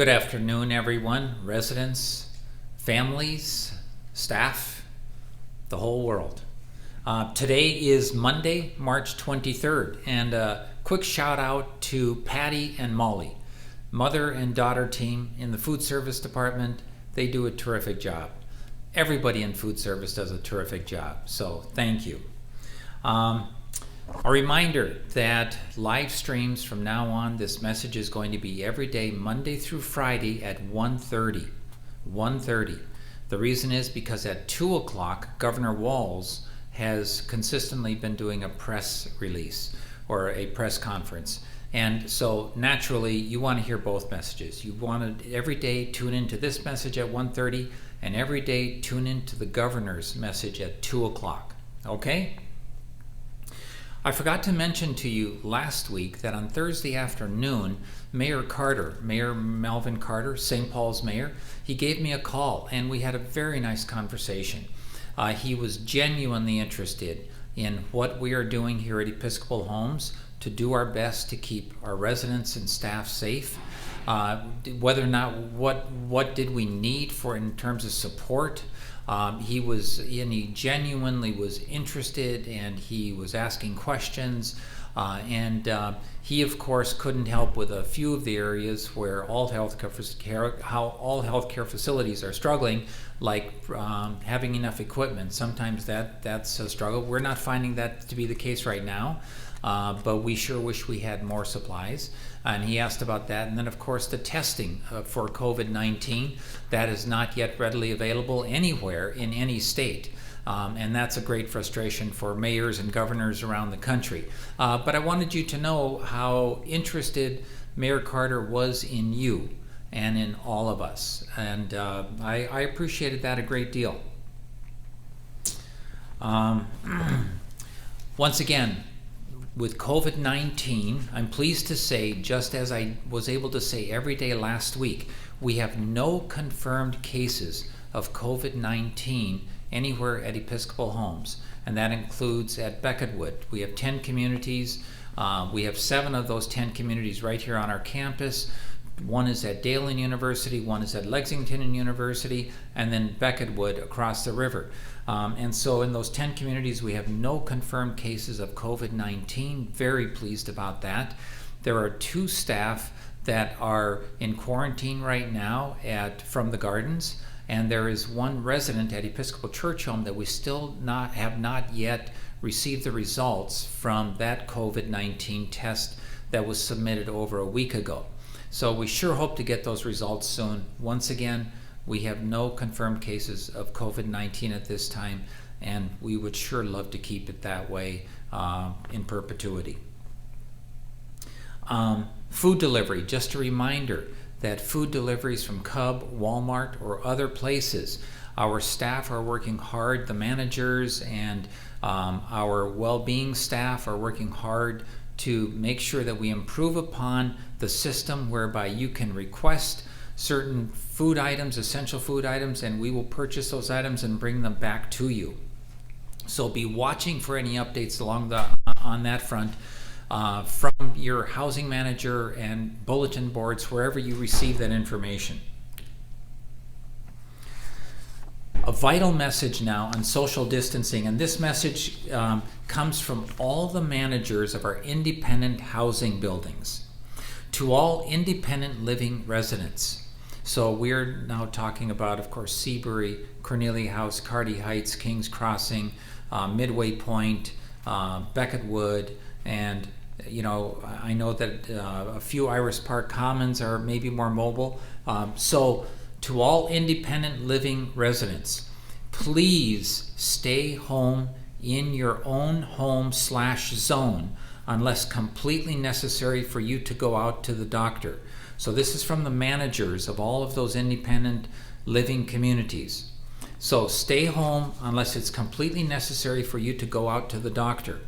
Good afternoon, everyone, residents, families, staff, the whole world. Today is Monday, March 23rd, and a quick shout out to Patty and Molly, mother and daughter team in the food service department. They do a terrific job. Everybody in food service does a terrific job, so thank you. A reminder that live streams from now on, this message is going to be every day, Monday through Friday at 1:30. 1:30. The reason is because at 2 o'clock, Governor Walz has consistently been doing a press release or a press conference. And so naturally, you want to hear both messages. You want to every day tune into this message at 1:30 and every day tune into the governor's message at 2 o'clock. Okay? I forgot to mention to you last week that on Thursday afternoon, Mayor Melvin Carter, St. Paul's mayor, he gave me a call and we had a very nice conversation. He was genuinely interested in what we are doing here at Episcopal Homes to do our best to keep our residents and staff safe. Whether or not what did we need for in terms of support. He genuinely was interested, and he was asking questions, and he of course couldn't help with a few of the areas where all healthcare facilities are struggling, like having enough equipment. Sometimes that's a struggle. We're not finding that to be the case right now, but we sure wish we had more supplies. And he asked about that. And then, of course, the testing for COVID-19, that is not yet readily available anywhere in any state. And that's a great frustration for mayors and governors around the country. But I wanted you to know how interested Mayor Carter was in you and in all of us. And I appreciated that a great deal. Once again, with COVID-19, I'm pleased to say, just as I was able to say every day last week, we have no confirmed cases of COVID-19 anywhere at Episcopal Homes, and that includes at Beckettwood. We have 10 communities. We have 7 of those 10 communities right here on our campus. One is at Dayton University, one is at Lexington University, and then Beckettwood across the river. And so in those 10 communities, we have no confirmed cases of COVID-19. Very pleased about that. There are 2 staff that are in quarantine right now from the Gardens, and there is 1 resident at Episcopal Church Home that we still have not yet received the results from that COVID-19 test that was submitted over a week ago. So we sure hope to get those results soon. Once again, we have no confirmed cases of COVID-19 at this time, and we would sure love to keep it that way in perpetuity. Food delivery, just a reminder that food deliveries from Cub, Walmart, or other places, our staff are working hard. The managers and our well-being staff are working hard to make sure that we improve upon the system whereby you can request certain food items, essential food items, and we will purchase those items and bring them back to you. So be watching for any updates on that front from your housing manager and bulletin boards, wherever you receive that information. A vital message now on social distancing, and this message comes from all the managers of our independent housing buildings. To all independent living residents. So we're now talking about, of course, Seabury, Cornelia House, Carty Heights, Kings Crossing, Midway Point, Beckettwood, and I know that a few Iris Park Commons are maybe more mobile. So to all independent living residents, please stay home in your own home/zone unless completely necessary for you to go out to the doctor. So this is from the managers of all of those independent living communities. So stay home unless it's completely necessary for you to go out to the doctor.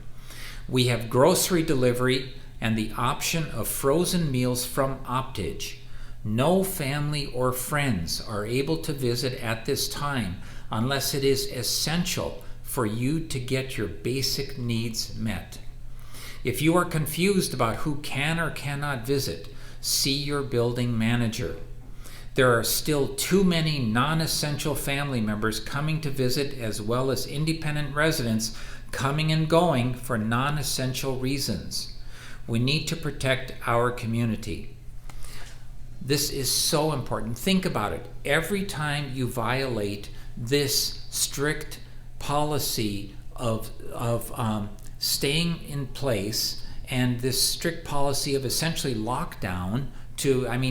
We have grocery delivery and the option of frozen meals from Optage. No family or friends are able to visit at this time unless it is essential for you to get your basic needs met. If you are confused about who can or cannot visit, see your building manager. There are still too many non-essential family members coming to visit, as well as independent residents coming and going for non-essential reasons. We need to protect our community. This is so important. Think about it. Every time you violate this strict policy of staying in place and this strict policy of essentially lockdown,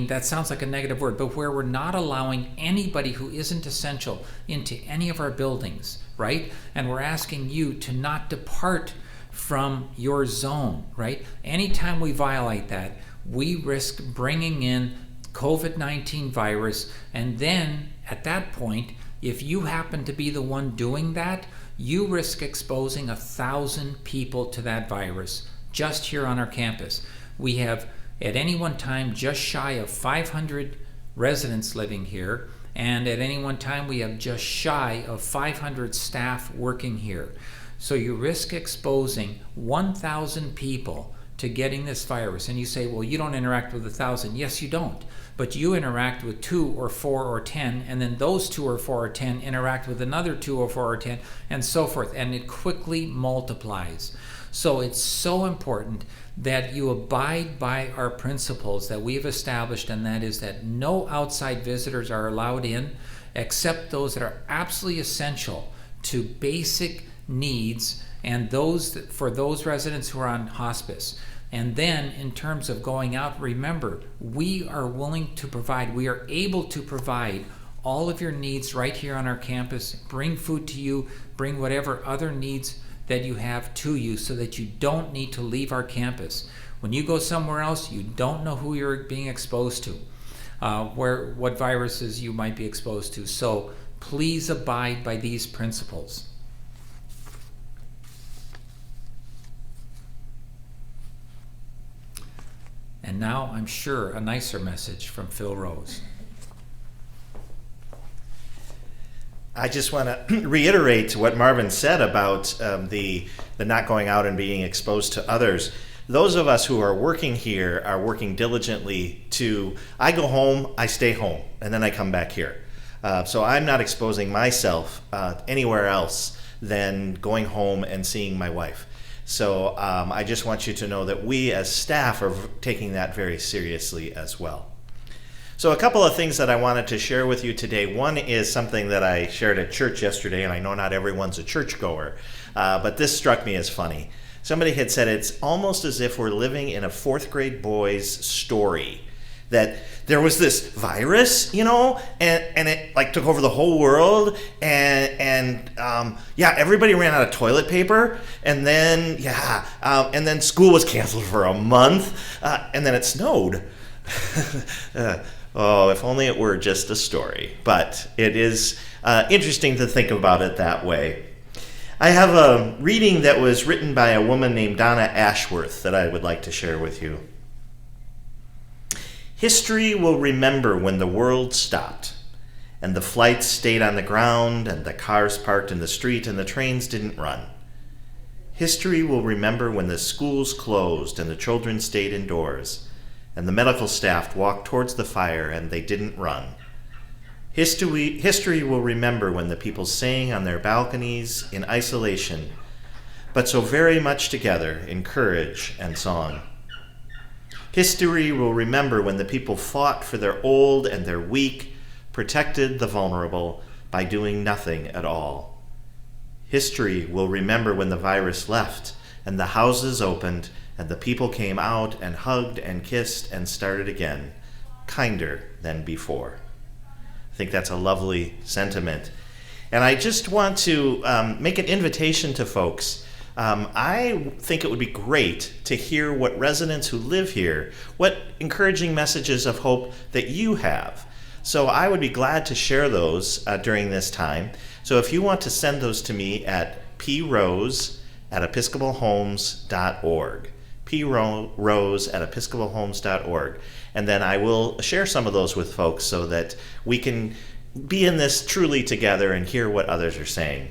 that sounds like a negative word, but where we're not allowing anybody who isn't essential into any of our buildings, right? And we're asking you to not depart from your zone, right? Anytime we violate that, we risk bringing in COVID-19 virus, and then at that point, if you happen to be the one doing that, you risk exposing 1,000 people to that virus just here on our campus. We have at any one time just shy of 500 residents living here, and at any one time we have just shy of 500 staff working here. So you risk exposing 1,000 people to getting this virus. And you say, well, you don't interact with 1,000. Yes, you don't. But you interact with 2 or 4 or 10, and then those 2 or 4 or 10 interact with another 2 or 4 or 10, and so forth. And it quickly multiplies. So it's so important that you abide by our principles that we've established, and that is that no outside visitors are allowed in except those that are absolutely essential to basic needs, and for those residents who are on hospice. And then in terms of going out, remember, we are willing to provide, we are able to provide all of your needs right here on our campus, bring food to you, bring whatever other needs that you have to you, so that you don't need to leave our campus. When you go somewhere else, you don't know who you're being exposed to, what viruses you might be exposed to. So please abide by these principles. And now, I'm sure, a nicer message from Phil Rose. I just want to reiterate what Marvin said about the not going out and being exposed to others. Those of us who are working here are working diligently I go home, I stay home, and then I come back here. So I'm not exposing myself anywhere else than going home and seeing my wife. So I just want you to know that we as staff are taking that very seriously as well. So a couple of things that I wanted to share with you today. One is something that I shared at church yesterday, and I know not everyone's a churchgoer, but this struck me as funny. Somebody had said it's almost as if we're living in a 4th grade boy's story. That there was this virus, and it like took over the whole world, and everybody ran out of toilet paper, and then school was canceled for a month, and then it snowed. Oh, if only it were just a story. But it is interesting to think about it that way. I have a reading that was written by a woman named Donna Ashworth that I would like to share with you. History will remember when the world stopped, and the flights stayed on the ground, and the cars parked in the street, and the trains didn't run. History will remember when the schools closed, and the children stayed indoors, and the medical staff walked towards the fire, and they didn't run. History will remember when the people sang on their balconies in isolation, but so very much together in courage and song. History will remember when the people fought for their old and their weak, protected the vulnerable by doing nothing at all. History will remember when the virus left and the houses opened and the people came out and hugged and kissed and started again, kinder than before. I think that's a lovely sentiment. And I just want to make an invitation to folks. I think it would be great to hear what residents who live here, what encouraging messages of hope that you have. So I would be glad to share those during this time. So if you want to send those to me at prose@episcopalhomes.org, prose@episcopalhomes.org, and then I will share some of those with folks so that we can be in this truly together and hear what others are saying.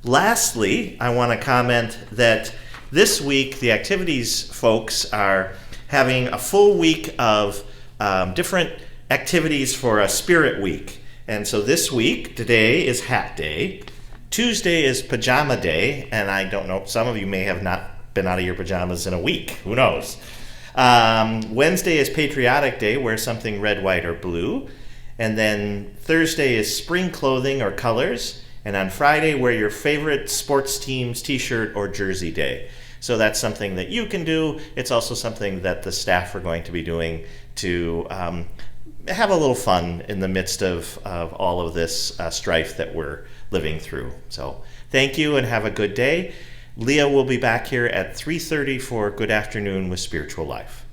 Lastly, I want to comment that this week the activities folks are having a full week of different activities for a Spirit Week. And so this week, today is Hat Day. Tuesday is Pajama Day, and I don't know, some of you may have not been out of your pajamas in a week. Who knows? Wednesday is Patriotic Day, wear something red, white, or blue. And then Thursday is Spring Clothing or Colors. And on Friday, wear your favorite sports team's t-shirt or jersey day. So that's something that you can do. It's also something that the staff are going to be doing to have a little fun in the midst of all of this strife that we're living through. So thank you and have a good day. Leah will be back here at 3:30 for Good Afternoon with Spiritual Life.